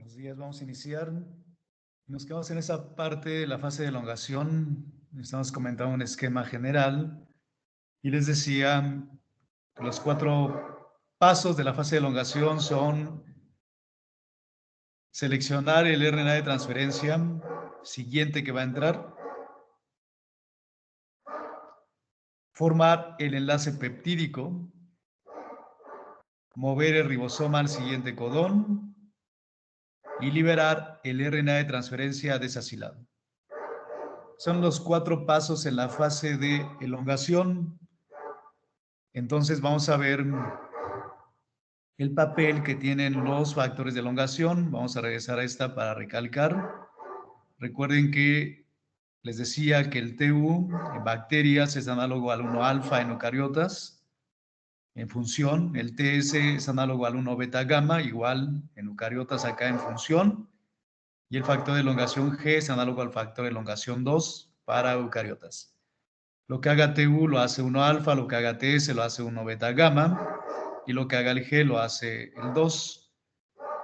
Buenos días, vamos a iniciar. Nos quedamos en esa parte de la fase de elongación. Estamos comentando un esquema general y les decía que los 4 pasos de la fase de elongación son seleccionar el RNA de transferencia siguiente que va a entrar, formar el enlace peptídico, mover el ribosoma al siguiente codón y liberar el RNA de transferencia desasilado. Son los 4 pasos en la fase de elongación. Entonces vamos a ver el papel que tienen los factores de elongación. Vamos a regresar a esta para recalcar. Recuerden que les decía que el TU en bacterias es análogo al 1-alfa en eucariotas. En función, el TS es análogo al 1-beta-gamma, igual en eucariotas acá en función. Y el factor de elongación G es análogo al factor de elongación 2 para eucariotas. Lo que haga TU lo hace 1-alfa, lo que haga TS lo hace 1-beta-gamma y lo que haga el G lo hace el 2.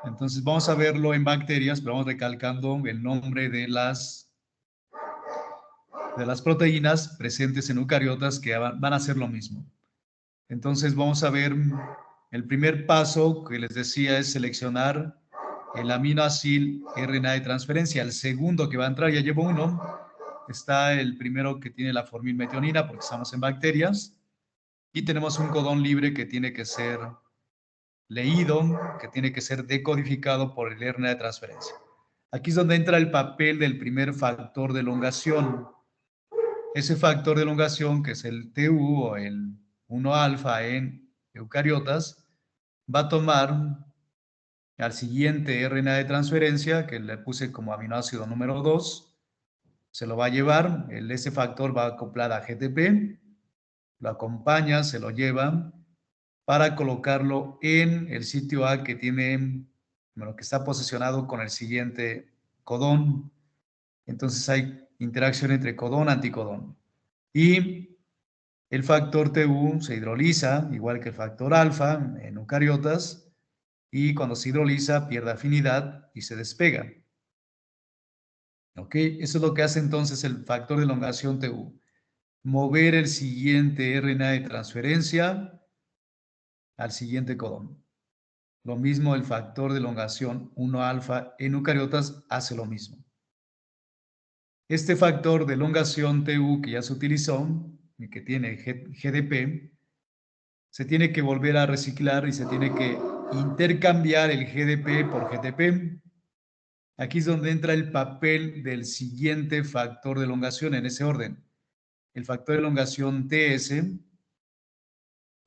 Entonces vamos a verlo en bacterias, pero vamos recalcando el nombre de las proteínas presentes en eucariotas que van a hacer lo mismo. Entonces vamos a ver el primer paso que les decía es seleccionar el aminoácido RNA de transferencia. El segundo que va a entrar, ya llevo uno, está el primero que tiene la formilmetionina porque estamos en bacterias y tenemos un codón libre que tiene que ser leído, que tiene que ser decodificado por el RNA de transferencia. Aquí es donde entra el papel del primer factor de elongación. Ese factor de elongación, que es el TU o el 1-alfa en eucariotas, va a tomar al siguiente RNA de transferencia, que le puse como aminoácido número 2, se lo va a llevar, ese factor va a acoplar a GTP, lo acompaña, se lo lleva, para colocarlo en el sitio A que tiene, bueno, que está posicionado con el siguiente codón. Entonces hay interacción entre codón y anticodón. Y el factor TU se hidroliza, igual que el factor alfa en eucariotas, y cuando se hidroliza pierde afinidad y se despega. ¿Ok? Eso es lo que hace entonces el factor de elongación TU. Mover el siguiente RNA de transferencia al siguiente codón. Lo mismo el factor de elongación 1-alfa en eucariotas hace lo mismo. Este factor de elongación TU que ya se utilizó y que tiene GDP, se tiene que volver a reciclar y se tiene que intercambiar el GDP por GTP. Aquí es donde entra el papel del siguiente factor de elongación en ese orden. El factor de elongación TS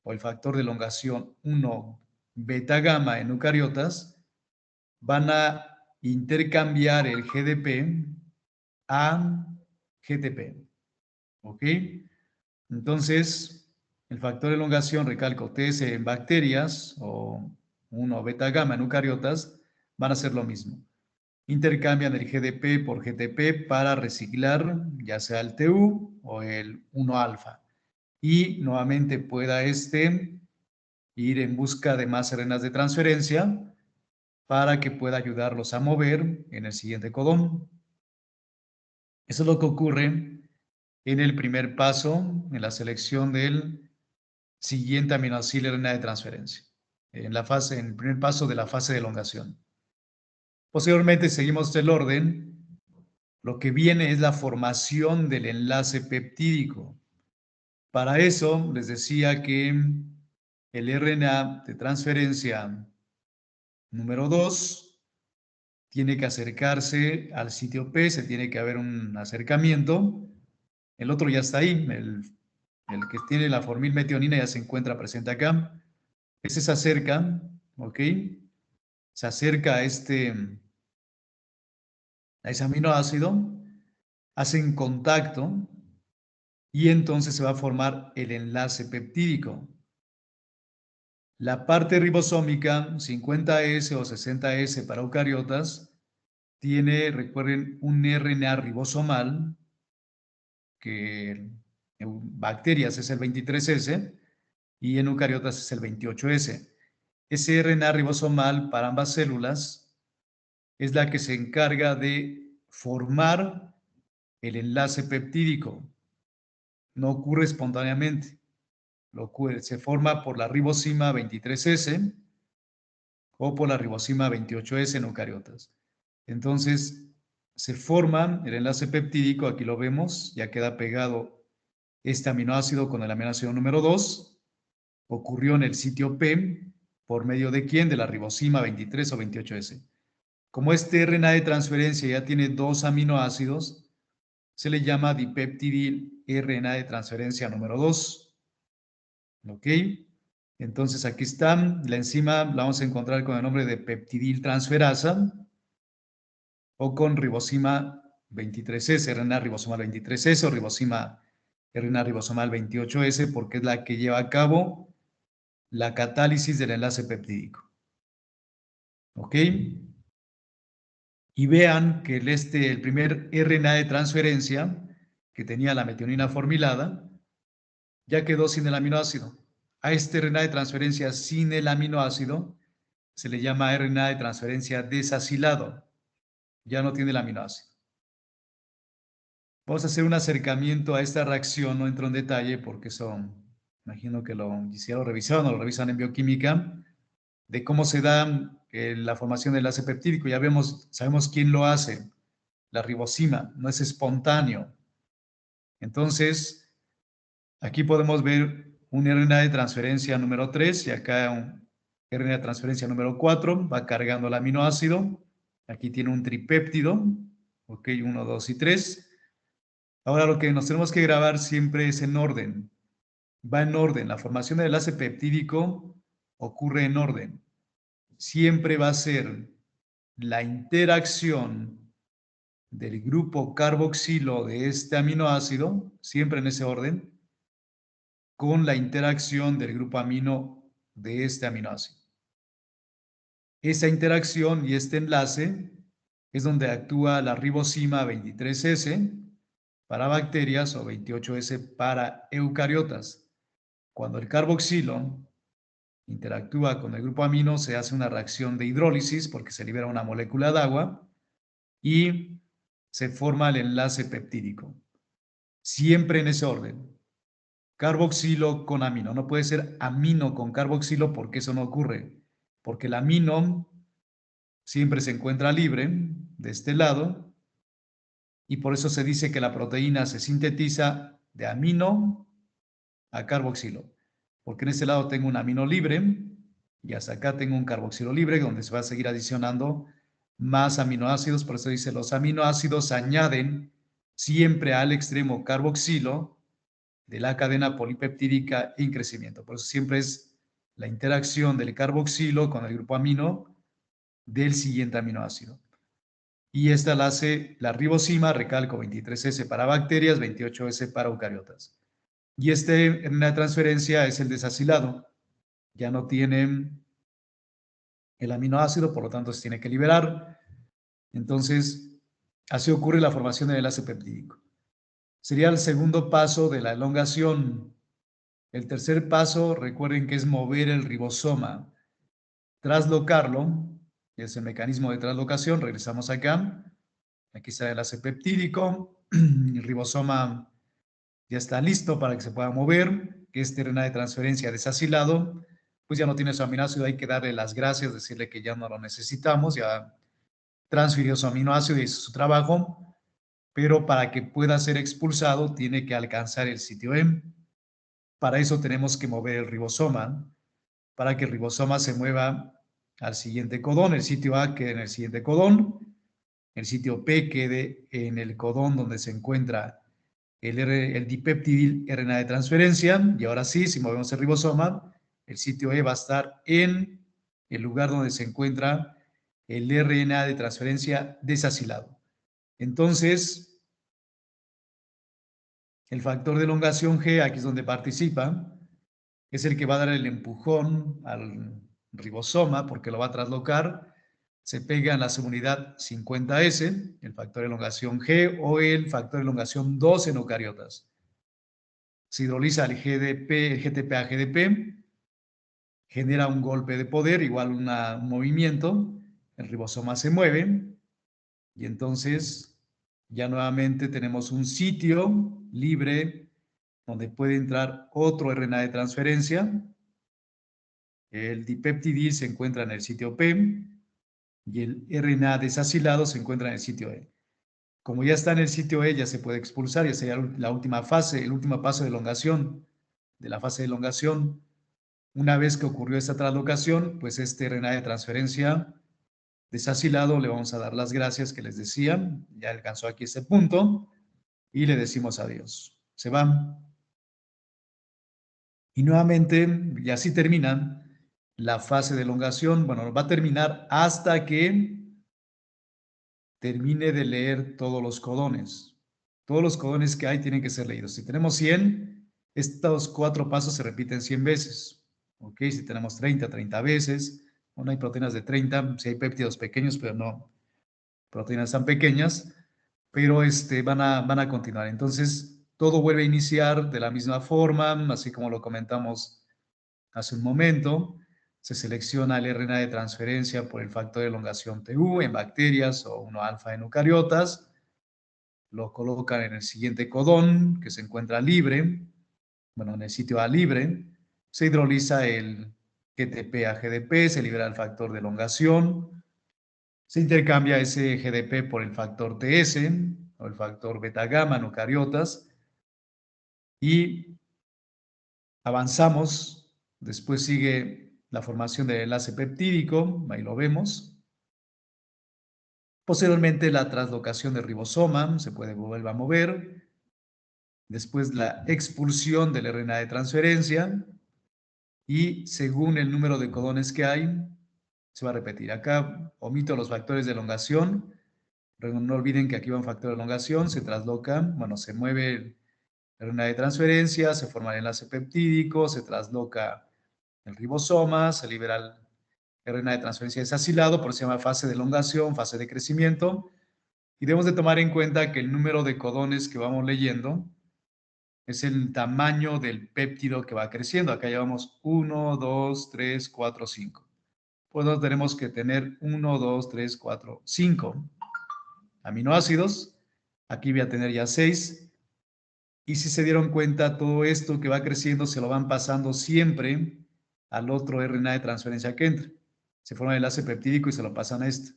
o el factor de elongación 1 beta gamma en eucariotas van a intercambiar el GDP a GTP. ¿Ok? Entonces, el factor de elongación, recalco, TS en bacterias o 1 beta gamma en eucariotas van a hacer lo mismo. Intercambian el GDP por GTP para reciclar ya sea el TU o el 1-alfa. Y nuevamente pueda ir en busca de más RNAs de transferencia para que pueda ayudarlos a mover en el siguiente codón. Eso es lo que ocurre en el primer paso, en la selección del siguiente aminoácido RNA de transferencia, en el primer paso de la fase de elongación. Posteriormente seguimos el orden. Lo que viene es la formación del enlace peptídico. Para eso les decía que el RNA de transferencia número 2 tiene que acercarse al sitio P, se tiene que haber un acercamiento. El otro ya está ahí, el que tiene la formilmetionina ya se encuentra presente acá. Ese se acerca, ¿ok? Se acerca a ese aminoácido, hacen contacto y entonces se va a formar el enlace peptídico. La parte ribosómica, 50S o 60S para eucariotas, tiene, recuerden, un RNA ribosomal, que en bacterias es el 23S y en eucariotas es el 28S. Ese RNA ribosomal para ambas células es la que se encarga de formar el enlace peptídico. No ocurre espontáneamente. Se forma por la ribosima 23S o por la ribosima 28S en eucariotas. Entonces, se forma el enlace peptídico, aquí lo vemos, ya queda pegado este aminoácido con el aminoácido número 2. Ocurrió en el sitio P, ¿por medio de quién? De la ribosima 23 o 28S. Como este RNA de transferencia ya tiene 2 aminoácidos, se le llama dipeptidil RNA de transferencia número 2. ¿Ok? Entonces aquí está, la enzima la vamos a encontrar con el nombre de peptidil transferasa o con ribosima 23S, RNA ribosomal 23S o ribosima RNA ribosomal 28S, porque es la que lleva a cabo la catálisis del enlace peptídico. ¿Ok? Y vean que el primer RNA de transferencia, que tenía la metionina formilada, ya quedó sin el aminoácido. A este RNA de transferencia sin el aminoácido se le llama RNA de transferencia desasilado. Ya no tiene el aminoácido. Vamos a hacer un acercamiento a esta reacción, no entro en detalle porque imagino que si ya lo revisaron o lo revisan en bioquímica, de cómo se da la formación del enlace peptídico. Ya sabemos quién lo hace, la ribosima, no es espontáneo. Entonces, aquí podemos ver un RNA de transferencia número 3 y acá un RNA de transferencia número 4, va cargando el aminoácido. Aquí tiene un tripéptido, ok, 1, 2 y 3. Ahora lo que nos tenemos que grabar siempre es en orden. Va en orden. La formación del enlace peptídico ocurre en orden. Siempre va a ser la interacción del grupo carboxilo de este aminoácido, siempre en ese orden, con la interacción del grupo amino de este aminoácido. Esa interacción y este enlace es donde actúa la ribosima 23S para bacterias o 28S para eucariotas. Cuando el carboxilo interactúa con el grupo amino, se hace una reacción de hidrólisis porque se libera una molécula de agua y se forma el enlace peptídico. Siempre en ese orden. Carboxilo con amino. No puede ser amino con carboxilo porque eso no ocurre. Porque el amino siempre se encuentra libre de este lado y por eso se dice que la proteína se sintetiza de amino a carboxilo. Porque en este lado tengo un amino libre y hasta acá tengo un carboxilo libre donde se va a seguir adicionando más aminoácidos. Por eso dice, los aminoácidos añaden siempre al extremo carboxilo de la cadena polipeptídica en crecimiento. Por eso siempre es la interacción del carboxilo con el grupo amino del siguiente aminoácido. Y esta la hace la ribosima, recalco, 23S para bacterias, 28S para eucariotas. Y en la transferencia es el desasilado. Ya no tiene el aminoácido, por lo tanto se tiene que liberar. Entonces, así ocurre la formación del enlace peptídico. Sería el segundo paso de la elongación. El tercer paso, recuerden que es mover el ribosoma, traslocarlo, que es el mecanismo de traslocación. Regresamos acá. Aquí está el enlace peptídico. El ribosoma ya está listo para que se pueda mover. Este RNA de transferencia desasilado, pues ya no tiene su aminoácido. Hay que darle las gracias, decirle que ya no lo necesitamos. Ya transfirió su aminoácido y hizo su trabajo. Pero para que pueda ser expulsado, tiene que alcanzar el sitio M. Para eso tenemos que mover el ribosoma, para que el ribosoma se mueva al siguiente codón. El sitio A quede en el siguiente codón, el sitio P quede en el codón donde se encuentra el dipeptidil RNA de transferencia. Y ahora sí, si movemos el ribosoma, el sitio E va a estar en el lugar donde se encuentra el RNA de transferencia desasilado. Entonces, el factor de elongación G, aquí es donde participa, es el que va a dar el empujón al ribosoma porque lo va a traslocar. Se pega en la subunidad 50S, el factor de elongación G o el factor de elongación 2 en eucariotas. Se hidroliza el GTP a GDP, genera un golpe de poder, igual un movimiento, el ribosoma se mueve y entonces ya nuevamente tenemos un sitio libre donde puede entrar otro RNA de transferencia. El dipeptidil se encuentra en el sitio P y el RNA desacilado se encuentra en el sitio E. Como ya está en el sitio E, ya se puede expulsar, ya sería la última fase, el último paso de elongación, de la fase de elongación. Una vez que ocurrió esta translocación, pues este RNA de transferencia desacilado le vamos a dar las gracias que les decía, ya alcanzó aquí ese punto, y le decimos adiós. Se va. Y nuevamente, y así termina la fase de elongación. Bueno, va a terminar hasta que termine de leer todos los codones. Todos los codones que hay tienen que ser leídos. Si tenemos 100, estos 4 pasos se repiten 100 veces. ¿Ok? Si tenemos 30, 30 veces. Bueno, hay proteínas de 30, si hay péptidos pequeños, pero no proteínas tan pequeñas, pero van a continuar. Entonces, todo vuelve a iniciar de la misma forma, así como lo comentamos hace un momento. Se selecciona el RNA de transferencia por el factor de elongación TU en bacterias o 1-alfa en eucariotas. Lo colocan en el siguiente codón que se encuentra libre, bueno, en el sitio A libre. Se hidroliza el GTP a GDP, se libera el factor de elongación. Se intercambia ese GDP por el factor TS o el factor beta gamma en eucariotas y avanzamos. Después sigue la formación del enlace peptídico, ahí lo vemos. Posteriormente la translocación del ribosoma, se puede volver a mover. Después la expulsión del RNA de transferencia y según el número de codones que hay, se va a repetir. Acá omito los factores de elongación. No olviden que aquí va un factor de elongación, se trasloca, bueno, se mueve el RNA de transferencia, se forma el enlace peptídico, se trasloca el ribosoma, se libera el RNA de transferencia desacilado, por eso se llama fase de elongación, fase de crecimiento. Y debemos de tomar en cuenta que el número de codones que vamos leyendo es el tamaño del péptido que va creciendo. Acá llevamos 1, 2, 3, 4, 5. Pues tenemos que tener 1, 2, 3, 4, 5 aminoácidos. Aquí voy a tener ya 6. Y si se dieron cuenta, todo esto que va creciendo se lo van pasando siempre al otro RNA de transferencia que entre. Se forma el enlace peptídico y se lo pasan a este.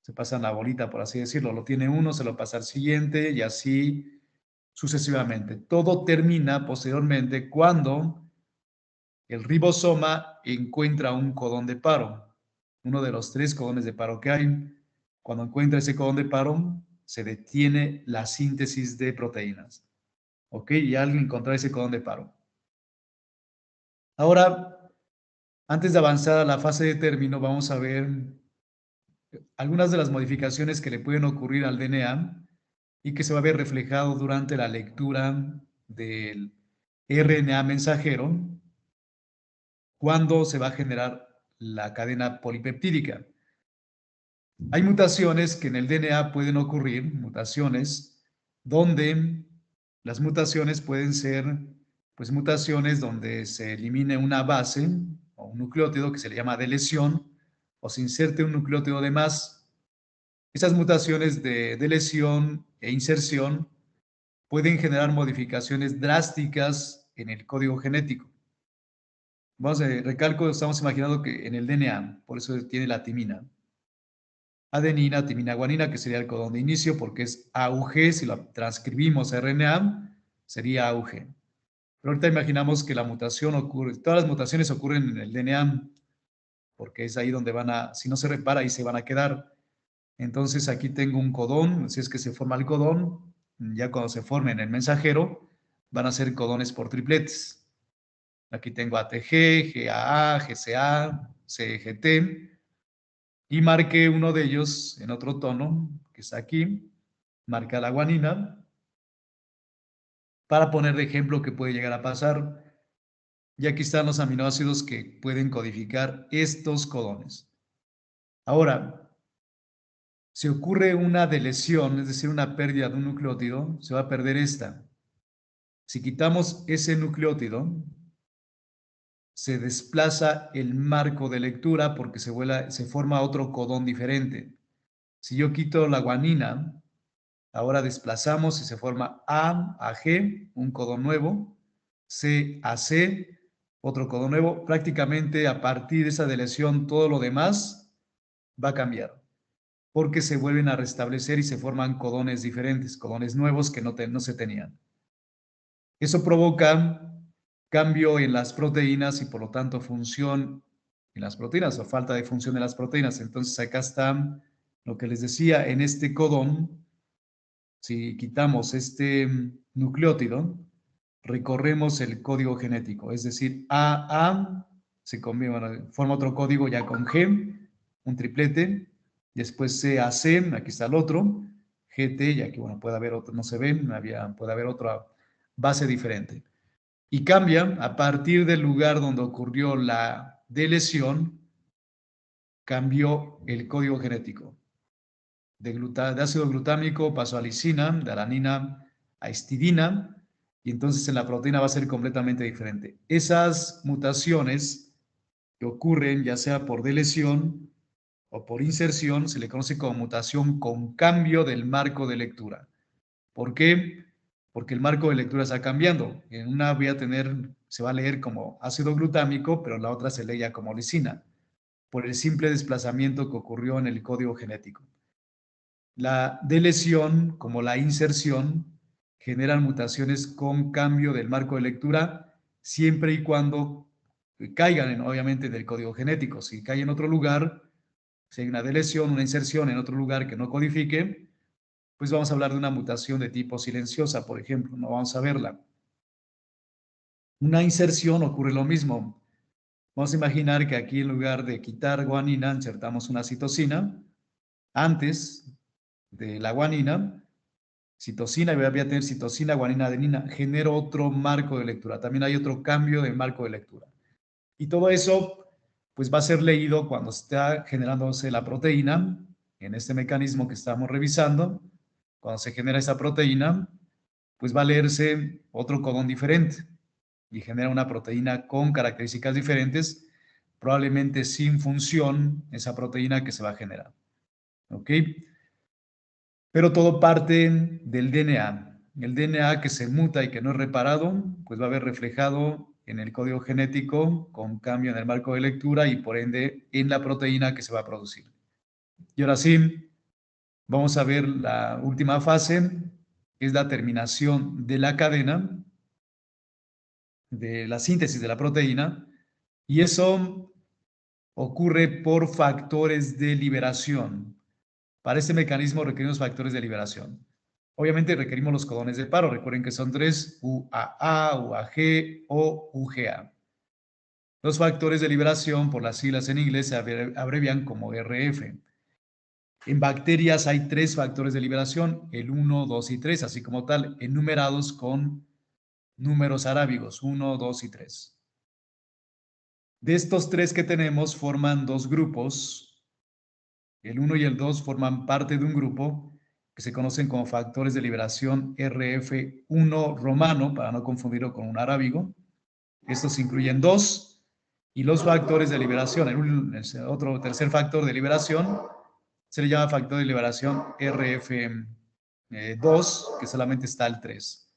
Se pasan la bolita, por así decirlo. Lo tiene uno, se lo pasa al siguiente y así sucesivamente. Todo termina posteriormente cuando el ribosoma encuentra un codón de paro, uno de los 3 codones de paro que hay. Cuando encuentra ese codón de paro, se detiene la síntesis de proteínas. ¿Ok? Y alguien encontró ese codón de paro. Ahora, antes de avanzar a la fase de término, vamos a ver algunas de las modificaciones que le pueden ocurrir al DNA y que se va a ver reflejado durante la lectura del RNA mensajero cuando se va a generar la cadena polipeptídica. Hay mutaciones que en el DNA pueden ocurrir, mutaciones, donde las mutaciones pueden ser, pues, mutaciones donde se elimine una base o un nucleótido que se le llama deleción o se inserte un nucleótido de más. Esas mutaciones de deleción e inserción pueden generar modificaciones drásticas en el código genético. Vamos a recalco, estamos imaginando que en el DNA, por eso tiene la timina. Adenina, timina, guanina, que sería el codón de inicio, porque es AUG, si lo transcribimos a RNA, sería AUG. Pero ahorita imaginamos que la mutación ocurre, todas las mutaciones ocurren en el DNA, porque es ahí donde van a, si no se repara, ahí se van a quedar. Entonces aquí tengo un codón, si es que se forma el codón, ya cuando se forme en el mensajero, van a ser codones por tripletes. Aquí tengo ATG, GAA, GCA, CGT, y marqué uno de ellos en otro tono, que está aquí, marca la guanina, para poner de ejemplo qué puede llegar a pasar. Y aquí están los aminoácidos que pueden codificar estos codones. Ahora, si ocurre una delesión, es decir, una pérdida de un nucleótido, se va a perder esta. Si quitamos ese nucleótido, se desplaza el marco de lectura porque se forma otro codón diferente. Si yo quito la guanina, ahora desplazamos y se forma A a G, un codón nuevo, C a C, otro codón nuevo. Prácticamente a partir de esa deleción todo lo demás va a cambiar, porque se vuelven a restablecer y se forman codones diferentes, codones nuevos que no se tenían. Eso provoca cambio en las proteínas y por lo tanto función en las proteínas o falta de función de las proteínas. Entonces acá está lo que les decía, en este codón, si quitamos este nucleótido, recorremos el código genético, es decir, AA se forma otro código ya con G, un triplete, después CAC, aquí está el otro, GT, y aquí bueno, puede haber otro, no se ve, puede haber otra base diferente. Y cambia a partir del lugar donde ocurrió la deleción, cambió el código genético. De ácido glutámico pasó a lisina, de alanina a histidina, y entonces en la proteína va a ser completamente diferente. Esas mutaciones que ocurren ya sea por deleción o por inserción se le conoce como mutación con cambio del marco de lectura. ¿Por qué? Porque el marco de lectura está cambiando. En una se va a leer como ácido glutámico, pero en la otra se lee ya como lisina, por el simple desplazamiento que ocurrió en el código genético. La deleción, como la inserción, generan mutaciones con cambio del marco de lectura, siempre y cuando caigan, obviamente, del código genético. Si cae en otro lugar, si hay una deleción, una inserción en otro lugar que no codifique, pues vamos a hablar de una mutación de tipo silenciosa, por ejemplo, no vamos a verla. Una inserción ocurre lo mismo. Vamos a imaginar que aquí en lugar de quitar guanina, insertamos una citosina. Antes de la guanina, citosina, y voy a tener citosina, guanina, adenina, genero otro marco de lectura. También hay otro cambio de marco de lectura. Y todo eso, pues va a ser leído cuando está generándose la proteína, en este mecanismo que estamos revisando. Cuando se genera esa proteína, pues va a leerse otro codón diferente y genera una proteína con características diferentes, probablemente sin función esa proteína que se va a generar. ¿Ok? Pero todo parte del DNA. El DNA que se muta y que no es reparado, pues va a ver reflejado en el código genético con cambio en el marco de lectura y por ende en la proteína que se va a producir. Y ahora sí, vamos a ver la última fase, que es la terminación de la cadena, de la síntesis de la proteína, y eso ocurre por factores de liberación. Para este mecanismo requerimos factores de liberación. Obviamente requerimos los codones de paro. Recuerden que son 3, UAA, UAG o UGA. Los factores de liberación, por las siglas en inglés, se abrevian como RF. En bacterias hay 3 factores de liberación, el 1, 2 y 3, así como tal, enumerados con números arábigos, 1, 2 y 3. De estos 3 que tenemos, forman 2 grupos. El 1 y el 2 forman parte de un grupo que se conocen como factores de liberación RF1 romano, para no confundirlo con un arábigo. Estos incluyen 2 y los factores de liberación. El otro tercer factor de liberación se le llama factor de liberación RF2, que solamente está el 3.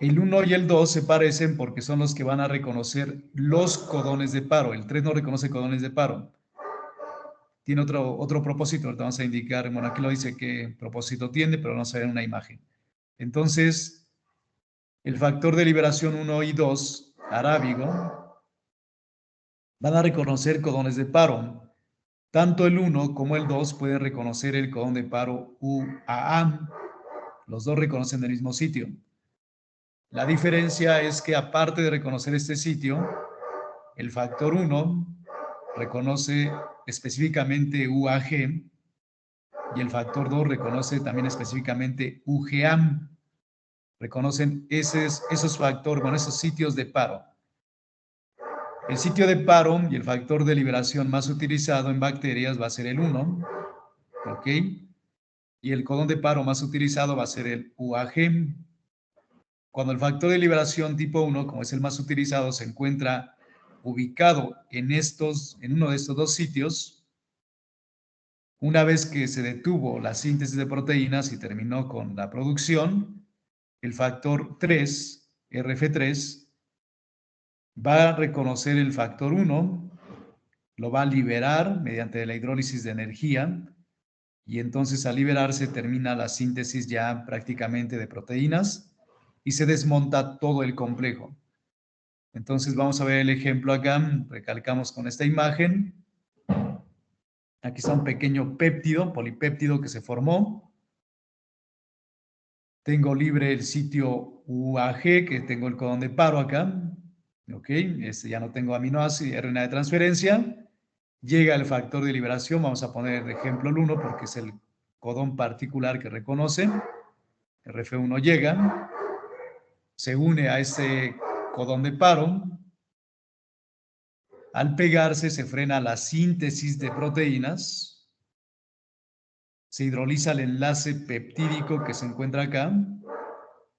El 1 y el 2 se parecen porque son los que van a reconocer los codones de paro. El 3 no reconoce codones de paro. Tiene otro propósito. Ahorita vamos a indicar, bueno, aquí lo dice qué propósito tiene, pero vamos a ver una imagen. Entonces, el factor de liberación 1 y 2, arábigo, van a reconocer codones de paro. Tanto el 1 como el 2 pueden reconocer el codón de paro UAA. Los dos reconocen el mismo sitio. La diferencia es que aparte de reconocer este sitio, el factor 1 reconoce específicamente UAG y el factor 2 reconoce también específicamente UGAM. Reconocen esos factores, bueno, esos sitios de paro. El sitio de paro y el factor de liberación más utilizado en bacterias va a ser el 1, ¿ok? Y el codón de paro más utilizado va a ser el UAG. cuando el factor de liberación tipo 1, como es el más utilizado, se encuentra ubicado en uno de estos dos sitios, una vez que se detuvo la síntesis de proteínas y terminó con la producción, el factor 3, RF3, va a reconocer el factor 1, lo va a liberar mediante la hidrólisis de energía, y entonces al liberarse termina la síntesis ya prácticamente de proteínas y se desmonta todo el complejo. Entonces vamos a ver el ejemplo acá, recalcamos con esta imagen. Aquí está un pequeño péptido, polipéptido que se formó. Tengo libre el sitio UAG, que tengo el codón de paro acá. Ok, ya no tengo aminoácido, RNA de transferencia. Llega el factor de liberación, vamos a poner de ejemplo el 1 porque es el codón particular que reconoce. RF1 llega, se une a ese codón de paro. Al pegarse se frena la síntesis de proteínas, se hidroliza el enlace peptídico que se encuentra acá,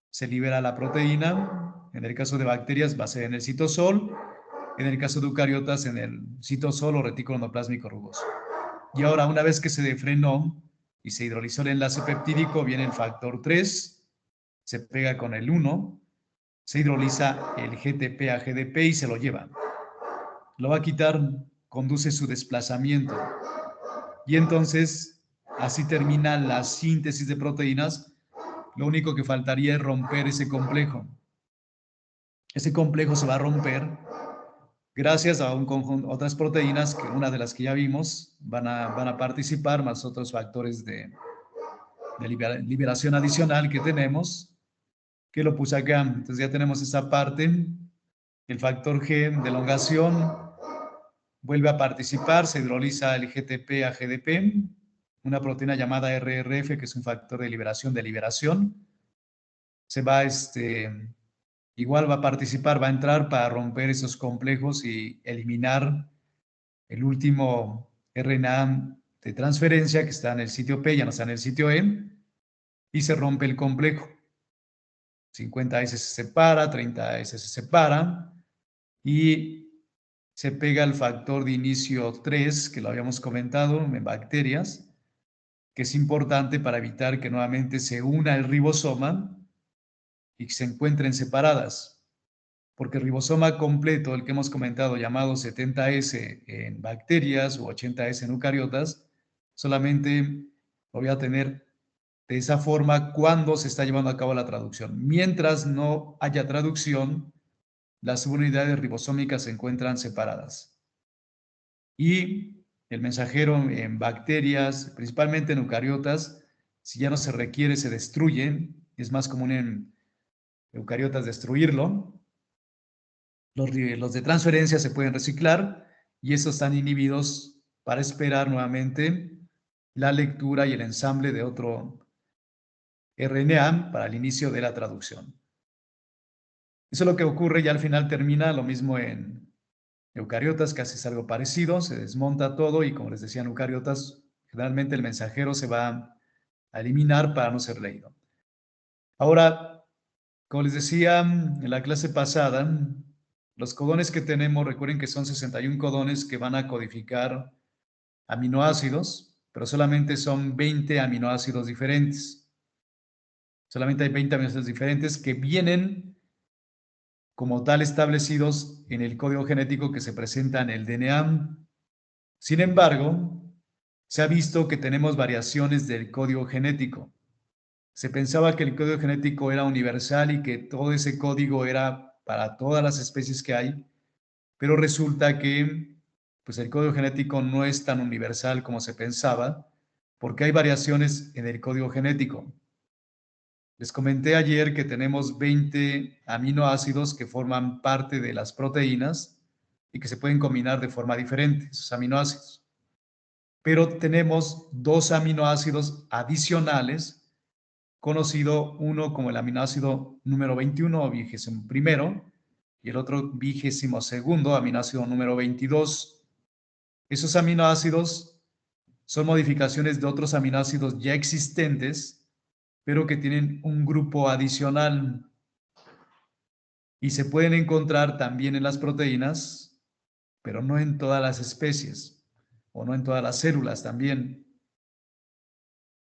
se libera la proteína, en el caso de bacterias va a ser en el citosol, en el caso de eucariotas en el citosol o retículo endoplásmico rugoso. Y ahora, una vez que se frenó y se hidrolizó el enlace peptídico, viene el factor 3, se pega con el 1, se hidroliza el GTP a GDP y se lo lleva. Lo va a quitar, conduce su desplazamiento. Y entonces, así termina la síntesis de proteínas. Lo único que faltaría es romper ese complejo. Ese complejo se va a romper gracias a un conjunto, otras proteínas, que una de las que ya vimos, van a participar, más otros factores de liberación adicional que tenemos, que lo puse acá. Entonces ya tenemos esta parte, el factor G de elongación vuelve a participar, se hidroliza el GTP a GDP, una proteína llamada RRF, que es un factor de liberación, se va, igual va a participar, va a entrar para romper esos complejos y eliminar el último RNA de transferencia que está en el sitio P, ya no está en el sitio E, y se rompe el complejo. 50S se separa, 30S se separa, y se pega el factor de inicio 3, que lo habíamos comentado en bacterias, que es importante para evitar que nuevamente se una el ribosoma y que se encuentren separadas. Porque el ribosoma completo, el que hemos comentado, llamado 70S en bacterias o 80S en eucariotas, solamente lo voy a tener de esa forma cuando se está llevando a cabo la traducción. Mientras no haya traducción, las subunidades ribosómicas se encuentran separadas. Y el mensajero en bacterias, principalmente en eucariotas, si ya no se requiere, se destruye. Es más común en eucariotas destruirlo. Los de transferencia se pueden reciclar y estos están inhibidos para esperar nuevamente la lectura y el ensamble de otro RNA para el inicio de la traducción. Eso es lo que ocurre y al final termina lo mismo en eucariotas, casi es algo parecido, se desmonta todo y como les decía en eucariotas, generalmente el mensajero se va a eliminar para no ser leído. Ahora, como les decía en la clase pasada, los codones que tenemos, recuerden que son 61 codones que van a codificar aminoácidos, pero solamente son 20 aminoácidos diferentes. Solamente hay 20 aminoácidos diferentes que vienen como tal establecidos en el código genético que se presenta en el DNA. Sin embargo, se ha visto que tenemos variaciones del código genético. Se pensaba que el código genético era universal y que todo ese código era para todas las especies que hay, pero resulta que pues el código genético no es tan universal como se pensaba, porque hay variaciones en el código genético. Les comenté ayer que tenemos 20 aminoácidos que forman parte de las proteínas y que se pueden combinar de forma diferente, esos aminoácidos. Pero tenemos 2 aminoácidos adicionales, conocido uno como el aminoácido número 21 o 21º y el otro 22º aminoácido número 22. Esos aminoácidos son modificaciones de otros aminoácidos ya existentes, pero que tienen un grupo adicional. y se pueden encontrar también en las proteínas, pero no en todas las especies o no en todas las células también.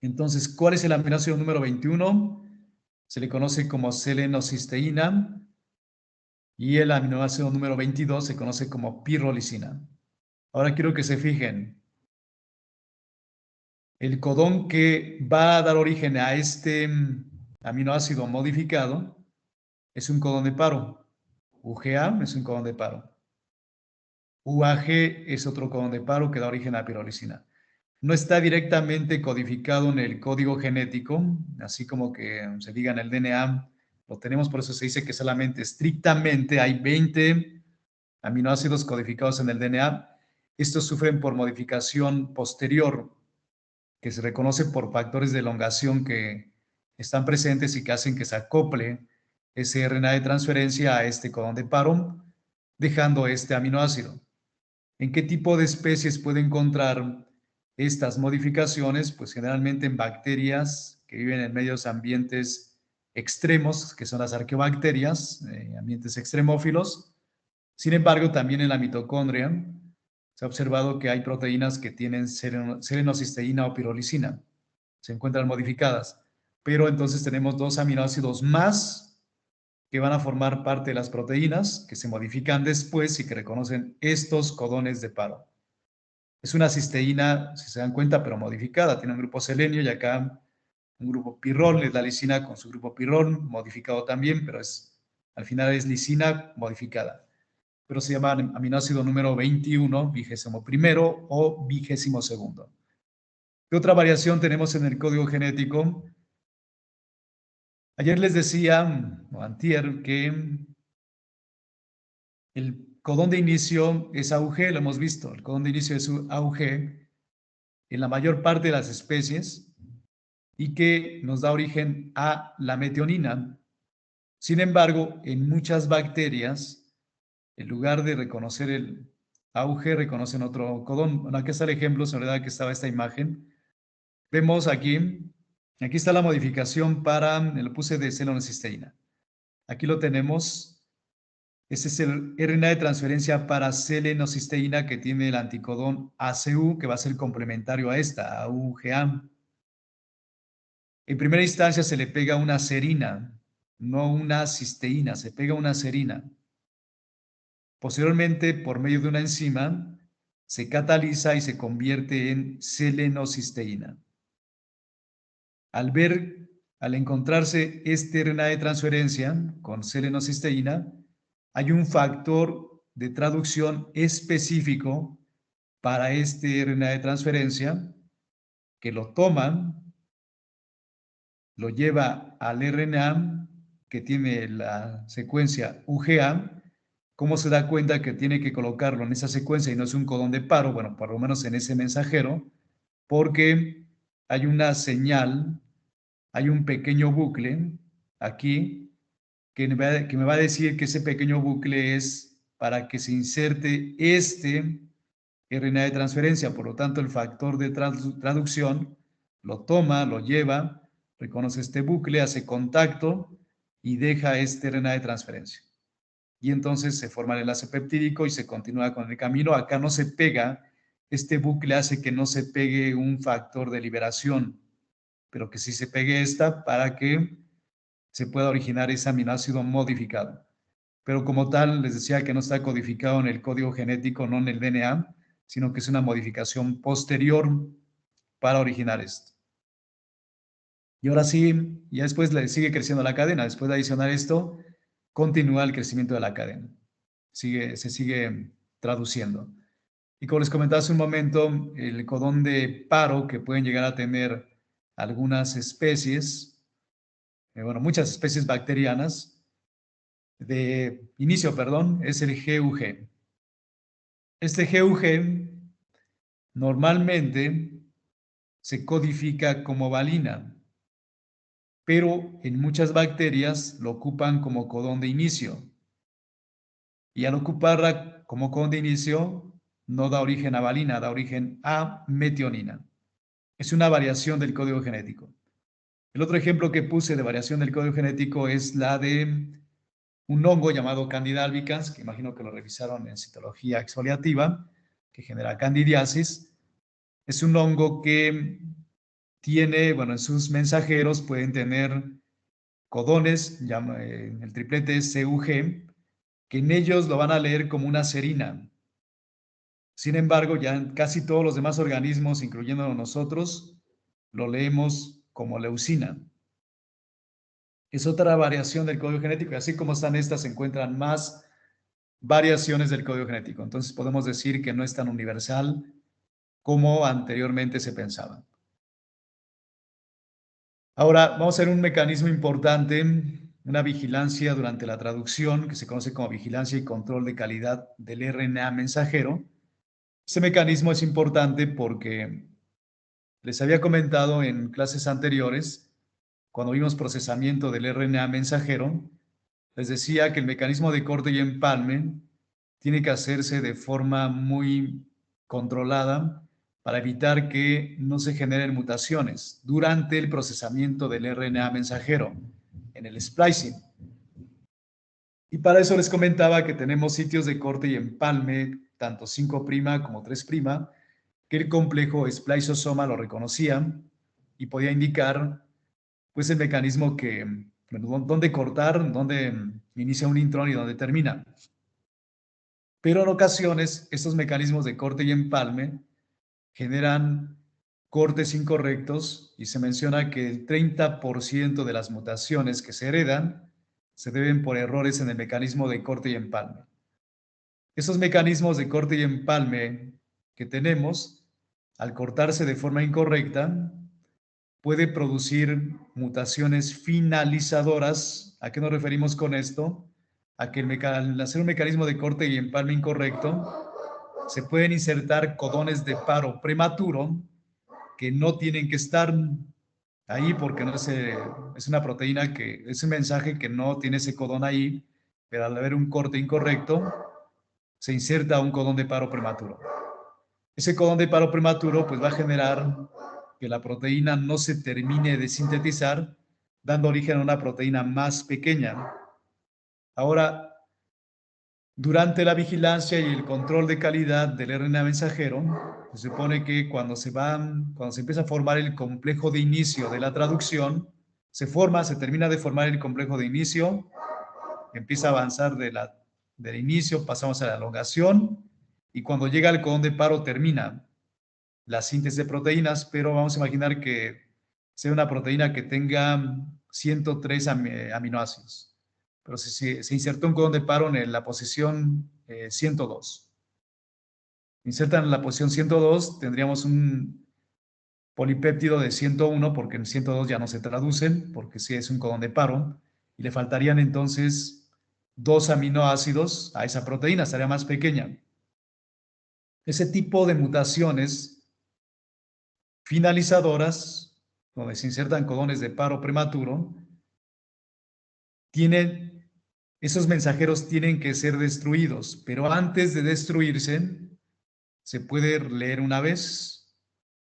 Entonces, ¿cuál es el aminoácido número 21? Se le conoce como selenocisteína y el aminoácido número 22 se conoce como pirrolicina. Ahora quiero que se fijen. El codón que va a dar origen a este aminoácido modificado es un codón de paro. UGA es un codón de paro. UAG es otro codón de paro que da origen a la pirolicina. No está directamente codificado en el código genético, así como que se diga en el DNA, lo tenemos, por eso se dice que solamente estrictamente hay 20 aminoácidos codificados en el DNA. Estos sufren por modificación posterior, que se reconoce por factores de elongación que están presentes y que hacen que se acople ese RNA de transferencia a este codón de paro, dejando este aminoácido. ¿En qué tipo de especies puede encontrar estas modificaciones? Pues generalmente en bacterias que viven en medios ambientes extremos, que son las arqueobacterias, ambientes extremófilos. Sin embargo, también en la mitocondria se ha observado que hay proteínas que tienen selenocisteína o pirolicina. Se encuentran modificadas. Pero entonces tenemos dos aminoácidos más que van a formar parte de las proteínas que se modifican después y que reconocen estos codones de paro. Es una cisteína, si se dan cuenta, pero modificada. Tiene un grupo selenio y acá un grupo pirrol, es la lisina con su grupo pirrol, modificado también, pero al final es lisina modificada. Pero se llama aminoácido número 21, 21º o 22º. ¿Qué otra variación tenemos en el código genético? Ayer les decía, o antier, que el codón de inicio es AUG, lo hemos visto. El codón de inicio es AUG en la mayor parte de las especies y que nos da origen a la metionina. Sin embargo, en muchas bacterias, en lugar de reconocer el AUG, reconocen otro codón. Bueno, aquí está el ejemplo, se me olvidaba que estaba esta imagen. Vemos aquí está la modificación para, lo puse de selenocisteína. Aquí lo tenemos. Ese es el RNA de transferencia para selenocisteína que tiene el anticodón ACU, que va a ser complementario a esta, AUGA. En primera instancia se le pega una serina, no una cisteína, se pega una serina. Posteriormente, por medio de una enzima, se cataliza y se convierte en selenocisteína. Al encontrarse este RNA de transferencia con selenocisteína, hay un factor de traducción específico para este RNA de transferencia que lo toman, lo lleva al RNA que tiene la secuencia UGA. ¿Cómo se da cuenta que tiene que colocarlo en esa secuencia y no es un codón de paro? Bueno, por lo menos en ese mensajero, porque hay una señal, hay un pequeño bucle aquí que me va a decir que ese pequeño bucle es para que se inserte este RNA de transferencia. Por lo tanto, el factor de traducción lo toma, lo lleva, reconoce este bucle, hace contacto y deja este RNA de transferencia. Y entonces se forma el enlace peptídico y se continúa con el camino. Acá no se pega, este bucle hace que no se pegue un factor de liberación, pero que sí se pegue esta para que se pueda originar ese aminoácido modificado. Pero como tal, les decía que no está codificado en el código genético, no en el DNA, sino que es una modificación posterior para originar esto. Y ahora sí, ya después le sigue creciendo la cadena. Después de adicionar esto, continúa el crecimiento de la cadena. Se sigue traduciendo. Y como les comentaba hace un momento, el codón de paro que pueden llegar a tener algunas especies, bueno, muchas especies bacterianas, de inicio, perdón, es el GUG. Este GUG normalmente se codifica como valina, pero en muchas bacterias lo ocupan como codón de inicio. Y al ocuparla como codón de inicio, no da origen a valina, da origen a metionina. Es una variación del código genético. El otro ejemplo que puse de variación del código genético es la de un hongo llamado Candida albicans, que imagino que lo revisaron en citología exfoliativa, que genera candidiasis. Es un hongo que tiene, bueno, en sus mensajeros pueden tener codones, el triplete es CUG, que en ellos lo van a leer como una serina. Sin embargo, ya en casi todos los demás organismos, incluyendo nosotros, lo leemos como leucina. Es otra variación del código genético, y así como están estas, se encuentran más variaciones del código genético. Entonces podemos decir que no es tan universal como anteriormente se pensaba. Ahora vamos a ver un mecanismo importante, una vigilancia durante la traducción, que se conoce como vigilancia y control de calidad del RNA mensajero. Este mecanismo es importante porque les había comentado en clases anteriores, cuando vimos procesamiento del RNA mensajero, les decía que el mecanismo de corte y empalme tiene que hacerse de forma muy controlada para evitar que no se generen mutaciones durante el procesamiento del RNA mensajero en el splicing. Y para eso les comentaba que tenemos sitios de corte y empalme, tanto 5' como 3', que el complejo spliceosoma lo reconocía y podía indicar pues el mecanismo que, bueno, dónde cortar, dónde inicia un intrón y dónde termina. Pero en ocasiones estos mecanismos de corte y empalme generan cortes incorrectos y se menciona que el 30% de las mutaciones que se heredan se deben por errores en el mecanismo de corte y empalme. Esos mecanismos de corte y empalme que tenemos, al cortarse de forma incorrecta, puede producir mutaciones finalizadoras. ¿A qué nos referimos con esto? A que al hacer un mecanismo de corte y empalme incorrecto, se pueden insertar codones de paro prematuro que no tienen que estar ahí porque no es una proteína que es un mensaje que no tiene ese codón ahí, pero al haber un corte incorrecto, se inserta un codón de paro prematuro. Ese codón de paro prematuro pues va a generar que la proteína no se termine de sintetizar, dando origen a una proteína más pequeña. Ahora, durante la vigilancia y el control de calidad del RNA mensajero, se supone que cuando se empieza a formar el complejo de inicio de la traducción, se termina de formar el complejo de inicio, empieza a avanzar del inicio, pasamos a la elongación, y cuando llega al codón de paro termina la síntesis de proteínas, pero vamos a imaginar que sea una proteína que tenga 103 aminoácidos. Pero si se insertó un codón de paro en la posición 102. Insertan en la posición 102, tendríamos un polipéptido de 101, porque en 102 ya no se traducen, porque sí es un codón de paro, y le faltarían entonces 2 aminoácidos a esa proteína, estaría más pequeña. Ese tipo de mutaciones finalizadoras, donde se insertan codones de paro prematuro, esos mensajeros tienen que ser destruidos, pero antes de destruirse, se puede leer una vez,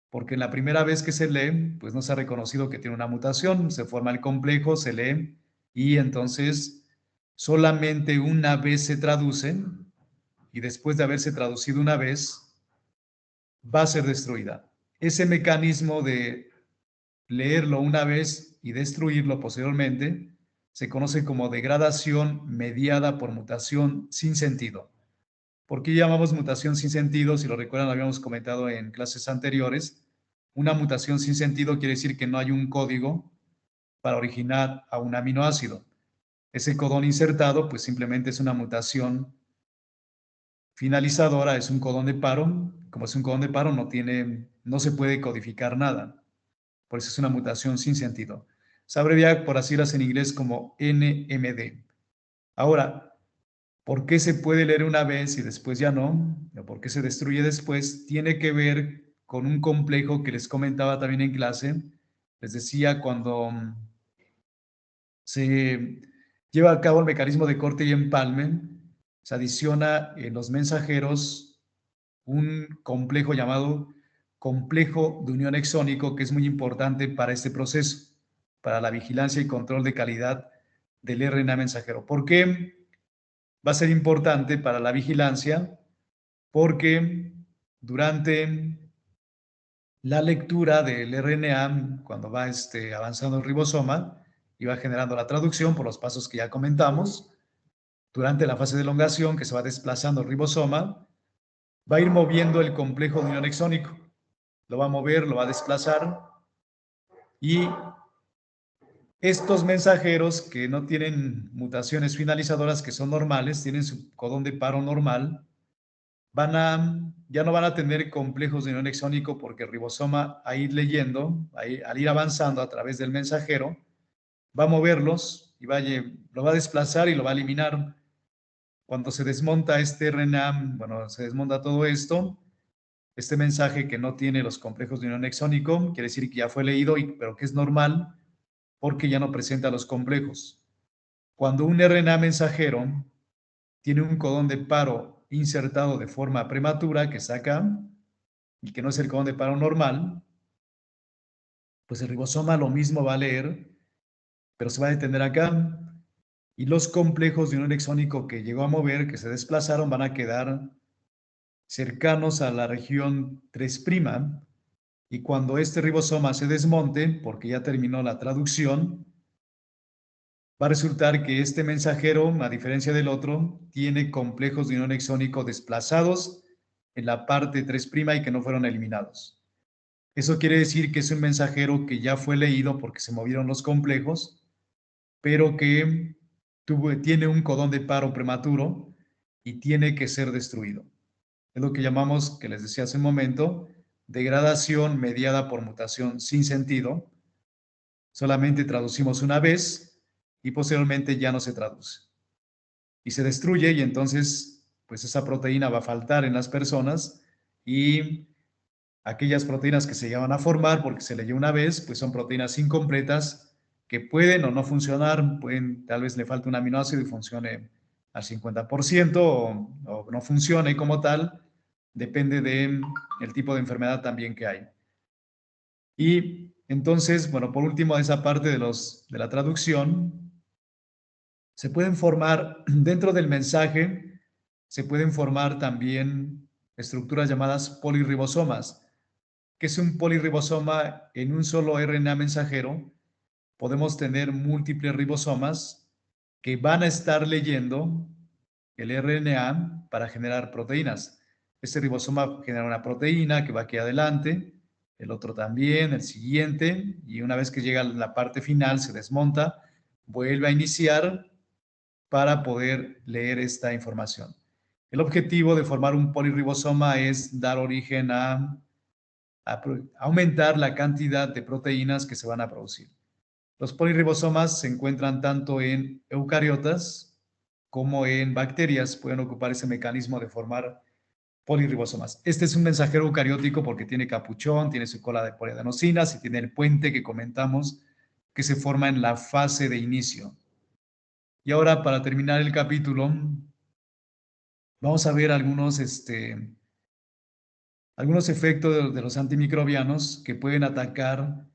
porque en la primera vez que se lee, pues no se ha reconocido que tiene una mutación, se forma el complejo, se lee, y entonces solamente una vez se traducen, y después de haberse traducido una vez, va a ser destruida. Ese mecanismo de leerlo una vez y destruirlo posteriormente se conoce como degradación mediada por mutación sin sentido. ¿Por qué llamamos mutación sin sentido? Si lo recuerdan, lo habíamos comentado en clases anteriores. Una mutación sin sentido quiere decir que no hay un código para originar a un aminoácido. Ese codón insertado, pues simplemente es una mutación finalizadora, es un codón de paro. Como es un codón de paro, no se puede codificar nada. Por eso es una mutación sin sentido. Se abrevia por así en inglés como NMD. Ahora, ¿por qué se puede leer una vez y después ya no? ¿O por qué se destruye después? Tiene que ver con un complejo que les comentaba también en clase. Les decía, cuando se lleva a cabo el mecanismo de corte y empalme, se adiciona en los mensajeros un complejo llamado complejo de unión exónico, que es muy importante para este proceso, para la vigilancia y control de calidad del RNA mensajero. ¿Por qué va a ser importante para la vigilancia? Porque durante la lectura del RNA, cuando va avanzando el ribosoma y va generando la traducción por los pasos que ya comentamos, durante la fase de elongación que se va desplazando el ribosoma, va a ir moviendo el complejo de unión exónico. Lo va a mover, lo va a desplazar y estos mensajeros que no tienen mutaciones finalizadoras, que son normales, tienen su codón de paro normal, ya no van a tener complejos de unión exónico porque el ribosoma a ir leyendo, al ir avanzando a través del mensajero, va a moverlos y lo va a desplazar y lo va a eliminar. Cuando se desmonta este RNA, bueno, se desmonta todo esto, este mensaje que no tiene los complejos de unión exónico, quiere decir que ya fue leído, pero que es normal porque ya no presenta los complejos. Cuando un RNA mensajero tiene un codón de paro insertado de forma prematura, que saca, y que no es el codón de paro normal, pues el ribosoma lo mismo va a leer, pero se va a detener acá, y los complejos de unión exónico que llegó a mover, que se desplazaron, van a quedar cercanos a la región 3', y cuando este ribosoma se desmonte, porque ya terminó la traducción, va a resultar que este mensajero, a diferencia del otro, tiene complejos de unión exónico desplazados en la parte 3' y que no fueron eliminados. Eso quiere decir que es un mensajero que ya fue leído porque se movieron los complejos, pero que tiene un codón de paro prematuro y tiene que ser destruido. Es lo que llamamos, que les decía hace un momento, degradación mediada por mutación sin sentido. Solamente traducimos una vez y posteriormente ya no se traduce. Y se destruye y entonces pues esa proteína va a faltar en las personas y aquellas proteínas que se llevan a formar porque se leyó una vez, pues son proteínas incompletas que pueden o no funcionar, tal vez le falte un aminoácido y funcione al 50% o no funcione como tal, depende del tipo de enfermedad también que hay. Y entonces, bueno, por último, esa parte de la traducción, se pueden formar dentro del mensaje, se pueden formar también estructuras llamadas polirribosomas. ¿Qué es un polirribosoma? En un solo RNA mensajero podemos tener múltiples ribosomas que van a estar leyendo el RNA para generar proteínas. Este ribosoma genera una proteína que va aquí adelante, el otro también, el siguiente, y una vez que llega a la parte final se desmonta, vuelve a iniciar para poder leer esta información. El objetivo de formar un polirribosoma es dar origen a aumentar la cantidad de proteínas que se van a producir. Los polirribosomas se encuentran tanto en eucariotas como en bacterias, pueden ocupar ese mecanismo de formar polirribosomas. Este es un mensajero eucariótico porque tiene capuchón, tiene su cola de poliadenosinas y tiene el puente que comentamos que se forma en la fase de inicio. Y ahora, para terminar el capítulo, vamos a ver algunos efectos de los antimicrobianos que pueden atacar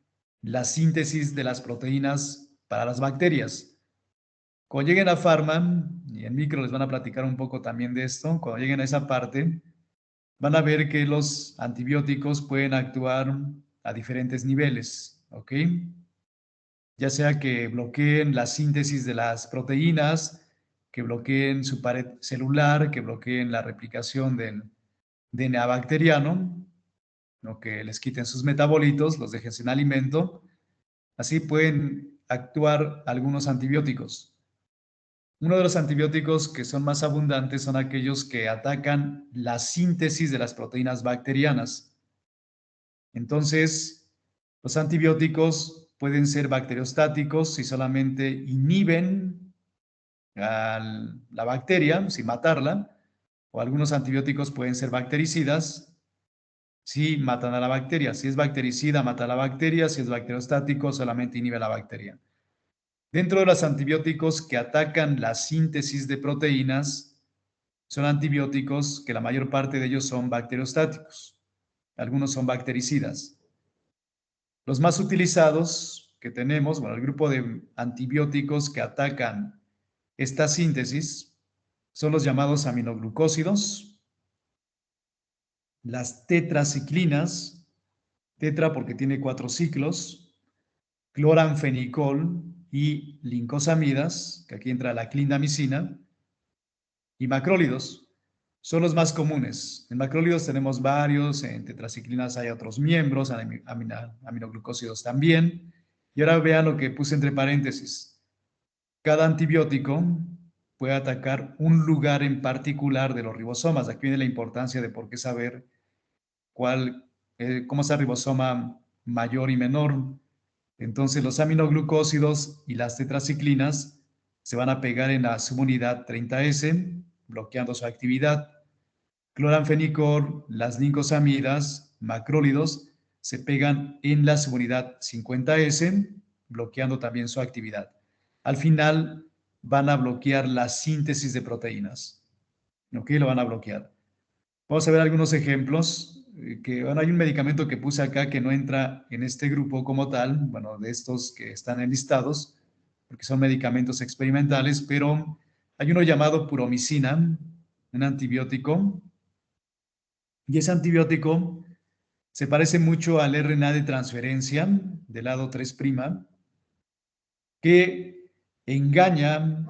la síntesis de las proteínas para las bacterias. Cuando lleguen a Pharma, y en micro les van a platicar un poco también de esto, cuando lleguen a esa parte, van a ver que los antibióticos pueden actuar a diferentes niveles, ¿ok? Ya sea que bloqueen la síntesis de las proteínas, que bloqueen su pared celular, que bloqueen la replicación del DNA bacteriano, ¿no? Que les quiten sus metabolitos, los dejen sin alimento. Así pueden actuar algunos antibióticos. Uno de los antibióticos que son más abundantes son aquellos que atacan la síntesis de las proteínas bacterianas. Entonces, los antibióticos pueden ser bacteriostáticos si solamente inhiben a la bacteria, sin matarla, o algunos antibióticos pueden ser bactericidas si matan a la bacteria. Si es bactericida, mata a la bacteria. Si es bacteriostático, solamente inhibe a la bacteria. Dentro de los antibióticos que atacan la síntesis de proteínas, son antibióticos que la mayor parte de ellos son bacteriostáticos. Algunos son bactericidas. Los más utilizados que tenemos, bueno, el grupo de antibióticos que atacan esta síntesis son los llamados aminoglucósidos, las tetraciclinas, tetra porque tiene 4 ciclos, cloranfenicol y lincosamidas, que aquí entra la clindamicina, y macrólidos. Son los más comunes. En macrólidos tenemos varios, en tetraciclinas hay otros miembros, aminoglucósidos también. Y ahora vean lo que puse entre paréntesis. Cada antibiótico puede atacar un lugar en particular de los ribosomas. Aquí viene la importancia de por qué saber cómo es el ribosoma mayor y menor. Entonces, los aminoglucósidos y las tetraciclinas se van a pegar en la subunidad 30S, bloqueando su actividad. Cloranfenicol, las lincosamidas, macrólidos, se pegan en la subunidad 50S, bloqueando también su actividad. Al final, van a bloquear la síntesis de proteínas. ¿Ok? Lo van a bloquear. Vamos a ver algunos ejemplos. Bueno, hay un medicamento que puse acá que no entra en este grupo como tal, bueno, de estos que están enlistados, porque son medicamentos experimentales, pero hay uno llamado puromicina, un antibiótico, y ese antibiótico se parece mucho al RNA de transferencia del lado 3', que engaña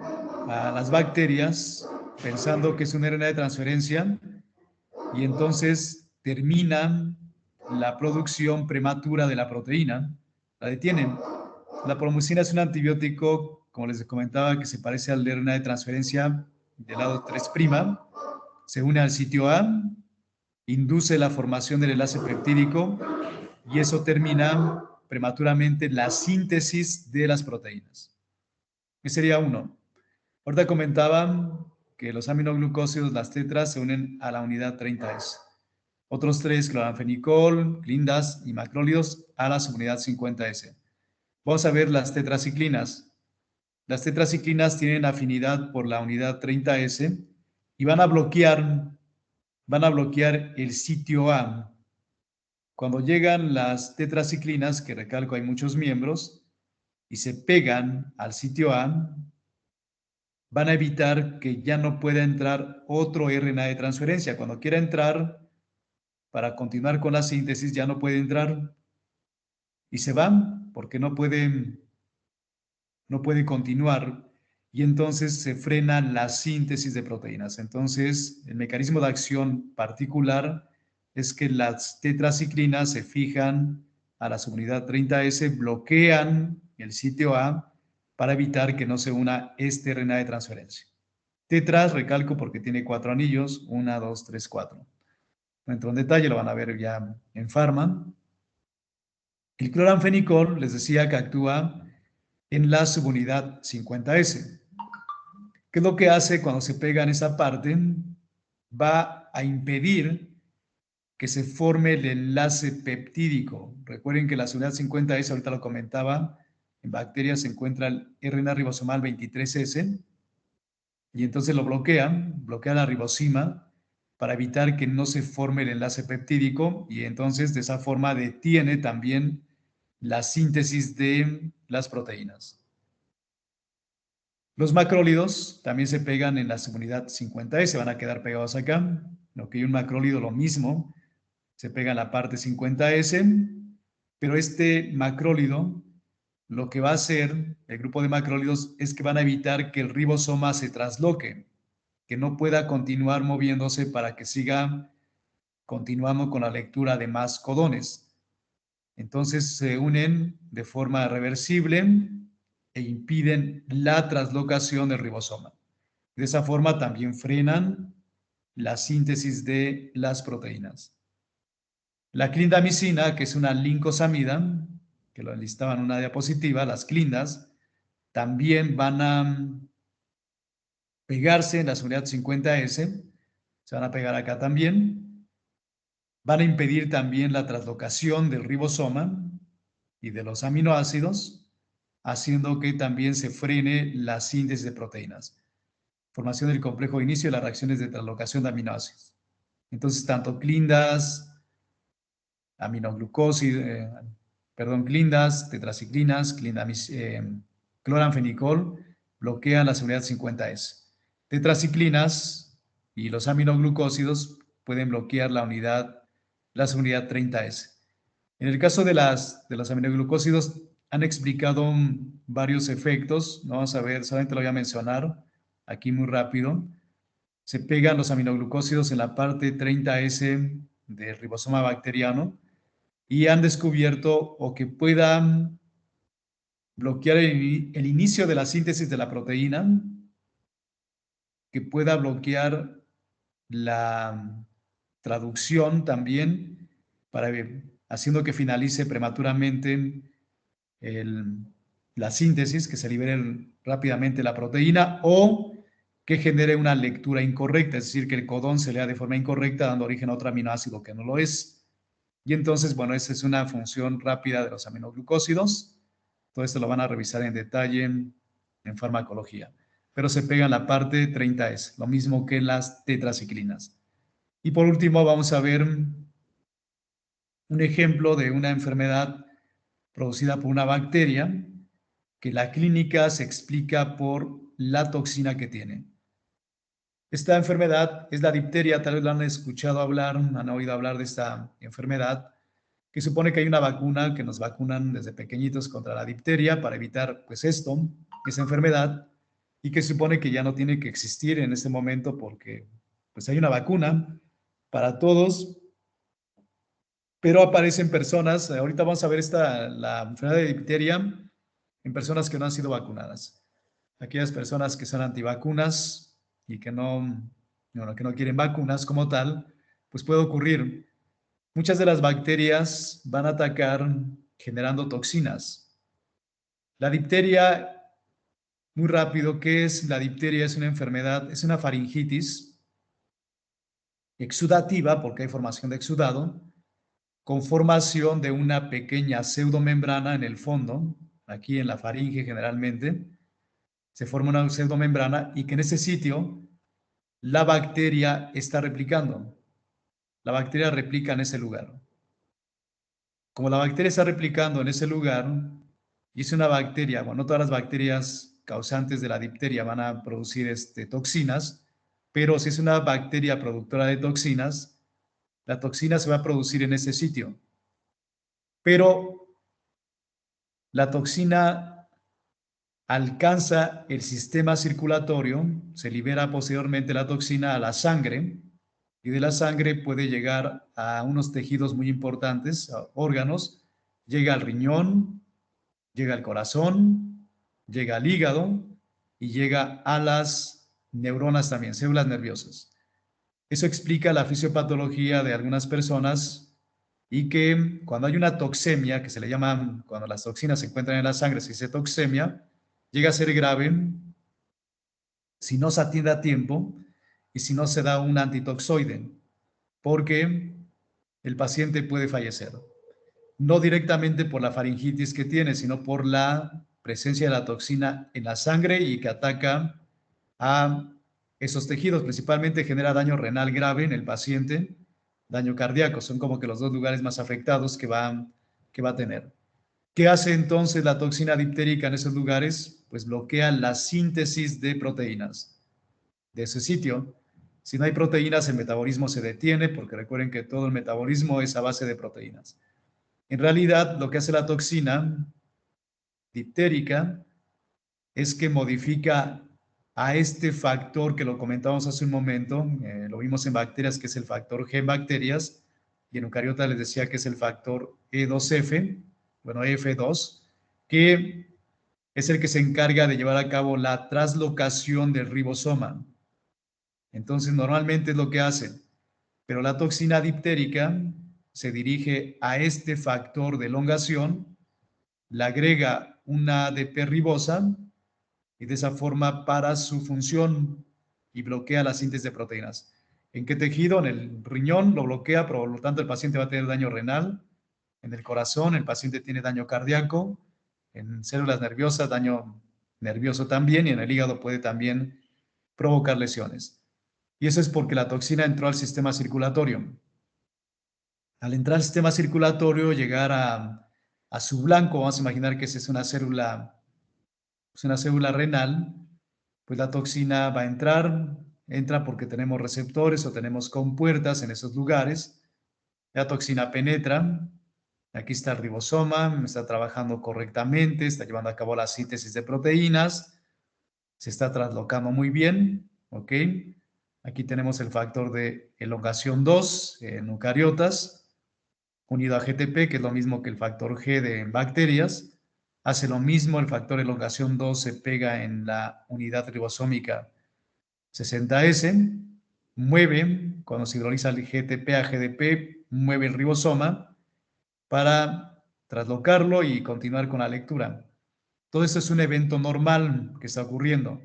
a las bacterias pensando que es un RNA de transferencia y entonces terminan la producción prematura de la proteína, la detienen. La puromicina es un antibiótico, como les comentaba, que se parece al RNA de transferencia del lado 3', se une al sitio A, induce la formación del enlace peptídico y eso termina prematuramente la síntesis de las proteínas. Ese sería uno. Ahorita comentaba que los aminoglucósidos, las tetras, se unen a la unidad 30S. Otros 3, cloranfenicol, clindas y macrólidos, a la subunidad 50S. Vamos a ver las tetraciclinas. Las tetraciclinas tienen afinidad por la unidad 30S y van a bloquear el sitio A. Cuando llegan las tetraciclinas, que recalco hay muchos miembros, y se pegan al sitio A, van a evitar que ya no pueda entrar otro RNA de transferencia. Cuando quiera entrar, para continuar con la síntesis, ya no puede entrar y se van porque no puede continuar y entonces se frena la síntesis de proteínas. Entonces, el mecanismo de acción particular es que las tetraciclinas se fijan a la subunidad 30S, bloquean el sitio A para evitar que no se una este RNA de transferencia. Tetras, recalco porque tiene 4 anillos, 1, 2, 3, 4. No entro en detalle, lo van a ver ya en Pharma. El cloranfenicol, les decía que actúa en la subunidad 50S. ¿Qué es lo que hace cuando se pega en esa parte? Va a impedir que se forme el enlace peptídico. Recuerden que la subunidad 50S, ahorita lo comentaba, en bacterias se encuentra el RNA ribosomal 23S y entonces lo bloquea la ribosima para evitar que no se forme el enlace peptídico y entonces de esa forma detiene también la síntesis de las proteínas. Los macrólidos también se pegan en la subunidad 50S, van a quedar pegados acá. Lo que hay un macrólido, lo mismo, se pega en la parte 50S, pero este macrólido, lo que va a hacer el grupo de macrólidos es que van a evitar que el ribosoma se trasloque, que no pueda continuar moviéndose para que siga continuando con la lectura de más codones. Entonces se unen de forma reversible e impiden la traslocación del ribosoma. De esa forma también frenan la síntesis de las proteínas. La clindamicina, que es una lincosamida, que lo enlistaba en una diapositiva, las clindas, también van a pegarse en la unidad 50S, se van a pegar acá también, van a impedir también la traslocación del ribosoma y de los aminoácidos, haciendo que también se frene la síntesis de proteínas. Formación del complejo de inicio de las reacciones de traslocación de aminoácidos. Entonces, tanto clindas, clindas, tetraciclinas, cloranfenicol, bloquean la seguridad 50S. Tetraciclinas y los aminoglucósidos pueden bloquear la seguridad 30S. En el caso de los aminoglucósidos, han explicado varios efectos. No vamos a ver, solamente lo voy a mencionar aquí muy rápido. Se pegan los aminoglucósidos en la parte 30S del ribosoma bacteriano y han descubierto o que puedan bloquear el inicio de la síntesis de la proteína, que pueda bloquear la traducción también, haciendo que finalice prematuramente la síntesis, que se libere rápidamente la proteína, o que genere una lectura incorrecta, es decir, que el codón se lea de forma incorrecta, dando origen a otro aminoácido que no lo es. Y entonces, bueno, esa es una función rápida de los aminoglucósidos. Todo esto lo van a revisar en detalle en farmacología. Pero se pega en la parte 30S, lo mismo que las tetraciclinas. Y por último, vamos a ver un ejemplo de una enfermedad producida por una bacteria que la clínica se explica por la toxina que tiene. Esta enfermedad es la difteria, tal vez lo han escuchado hablar, han oído hablar de esta enfermedad, que supone que hay una vacuna que nos vacunan desde pequeñitos contra la difteria para evitar pues esa enfermedad, y que supone que ya no tiene que existir en este momento porque pues hay una vacuna para todos, pero aparecen personas, ahorita vamos a ver la enfermedad de difteria en personas que no han sido vacunadas. Aquellas personas que son antivacunas y que no quieren vacunas como tal, pues puede ocurrir. Muchas de las bacterias van a atacar generando toxinas. La difteria, muy rápido, ¿qué es? La difteria es una enfermedad, es una faringitis exudativa, porque hay formación de exudado, con formación de una pequeña pseudomembrana en el fondo, aquí en la faringe generalmente, se forma una pseudomembrana y que en ese sitio la bacteria está replicando. La bacteria replica en ese lugar. Como la bacteria está replicando en ese lugar, y es una bacteria, bueno, no todas las bacterias causantes de la difteria van a producir toxinas, pero si es una bacteria productora de toxinas, la toxina se va a producir en ese sitio. Pero la toxina alcanza el sistema circulatorio, se libera posteriormente la toxina a la sangre, y de la sangre puede llegar a unos tejidos muy importantes, a órganos, llega al riñón, llega al corazón, llega al hígado y llega a las neuronas también, células nerviosas. Eso explica la fisiopatología de algunas personas y que cuando hay una toxemia, que se le llama, cuando las toxinas se encuentran en la sangre, se dice toxemia, llega a ser grave si no se atiende a tiempo y si no se da un antitoxoide, porque el paciente puede fallecer. No directamente por la faringitis que tiene, sino por la presencia de la toxina en la sangre y que ataca a esos tejidos. Principalmente genera daño renal grave en el paciente, daño cardíaco. Son como que los dos lugares más afectados que va a tener. ¿Qué hace entonces la toxina difterica en esos lugares? Pues bloquea la síntesis de proteínas de ese sitio. Si no hay proteínas, el metabolismo se detiene, porque recuerden que todo el metabolismo es a base de proteínas. En realidad, lo que hace la toxina difterica es que modifica a este factor que lo comentamos hace un momento, lo vimos en bacterias, que es el factor G en bacterias, y en eucariotas les decía que es el factor E2F, bueno, F2, que es el que se encarga de llevar a cabo la translocación del ribosoma. Entonces, normalmente es lo que hace, pero la toxina difterica se dirige a este factor de elongación, le agrega una ADP ribosa y de esa forma para su función y bloquea la síntesis de proteínas. ¿En qué tejido? En el riñón lo bloquea, por lo tanto el paciente va a tener daño renal. En el corazón el paciente tiene daño cardíaco. En células nerviosas, daño nervioso también, y en el hígado puede también provocar lesiones. Y eso es porque la toxina entró al sistema circulatorio. Al entrar al sistema circulatorio, llegar azul blanco, vamos a imaginar que esa es una célula renal, pues la toxina va a entra porque tenemos receptores o tenemos compuertas en esos lugares. La toxina penetra, aquí está el ribosoma, está trabajando correctamente, está llevando a cabo la síntesis de proteínas, se está traslocando muy bien, ¿ok? Aquí tenemos el factor de elongación 2 en eucariotas, unido a GTP, que es lo mismo que el factor G de bacterias. Hace lo mismo, el factor elongación 2 se pega en la unidad ribosómica 60S, mueve, cuando se hidroliza el GTP a GDP, mueve el ribosoma para traslocarlo y continuar con la lectura. Todo esto es un evento normal que está ocurriendo,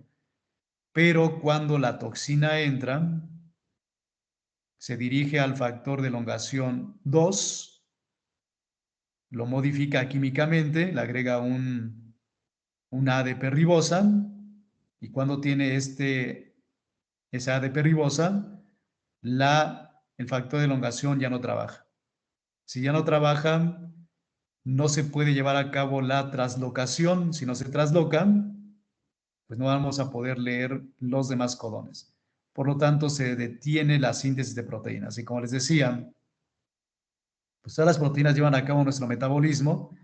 pero cuando la toxina entra, se dirige al factor de elongación 2, lo modifica químicamente, le agrega una ADP ribosa, y cuando tiene esa ADP ribosa, el factor de elongación ya no trabaja. Si ya no trabaja, no se puede llevar a cabo la traslocación. Si no se traslocan, pues no vamos a poder leer los demás codones. Por lo tanto, se detiene la síntesis de proteínas. Y como les decía, pues todas las proteínas llevan a cabo nuestro metabolismo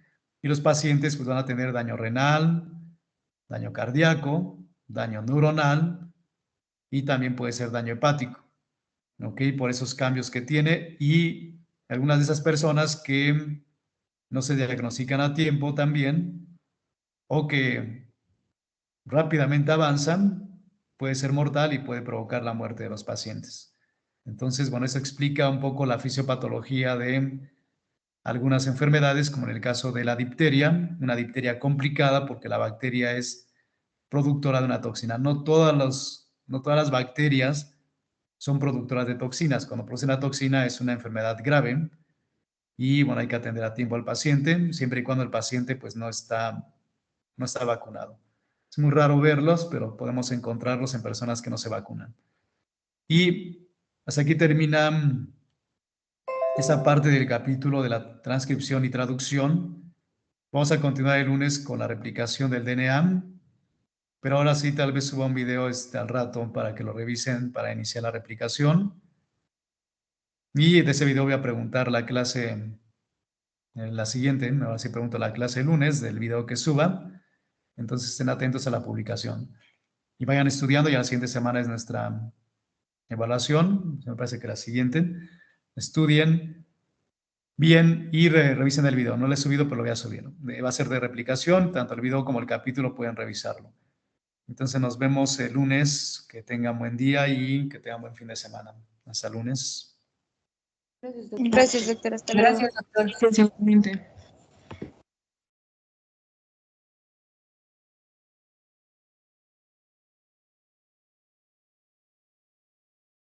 y los pacientes pues van a tener daño renal, daño cardíaco, daño neuronal y también puede ser daño hepático, ¿ok? Por esos cambios que tiene, y algunas de esas personas que no se diagnostican a tiempo también o que rápidamente avanzan, puede ser mortal y puede provocar la muerte de los pacientes. Entonces, bueno, eso explica un poco la fisiopatología de algunas enfermedades, como en el caso de la difteria, una difteria complicada porque la bacteria es productora de una toxina. No todas las bacterias son productoras de toxinas. Cuando produce una toxina es una enfermedad grave y, bueno, hay que atender a tiempo al paciente, siempre y cuando el paciente pues no está vacunado. Es muy raro verlos, pero podemos encontrarlos en personas que no se vacunan. Y hasta aquí termina esa parte del capítulo de la transcripción y traducción. Vamos a continuar el lunes con la replicación del DNA, pero ahora sí tal vez suba un video al rato para que lo revisen para iniciar la replicación. Y de ese video voy a preguntar la clase, la siguiente, ahora sí pregunto la clase el lunes del video que suba. Entonces estén atentos a la publicación y vayan estudiando. Ya la siguiente semana es nuestra evaluación, me parece que la siguiente. Estudien bien y revisen el video. No lo he subido, pero lo voy a subir. Va a ser de replicación, tanto el video como el capítulo pueden revisarlo. Entonces nos vemos el lunes. Que tengan buen día y que tengan buen fin de semana. Hasta el lunes. Gracias, doctor. Hasta luego. Gracias, doctor.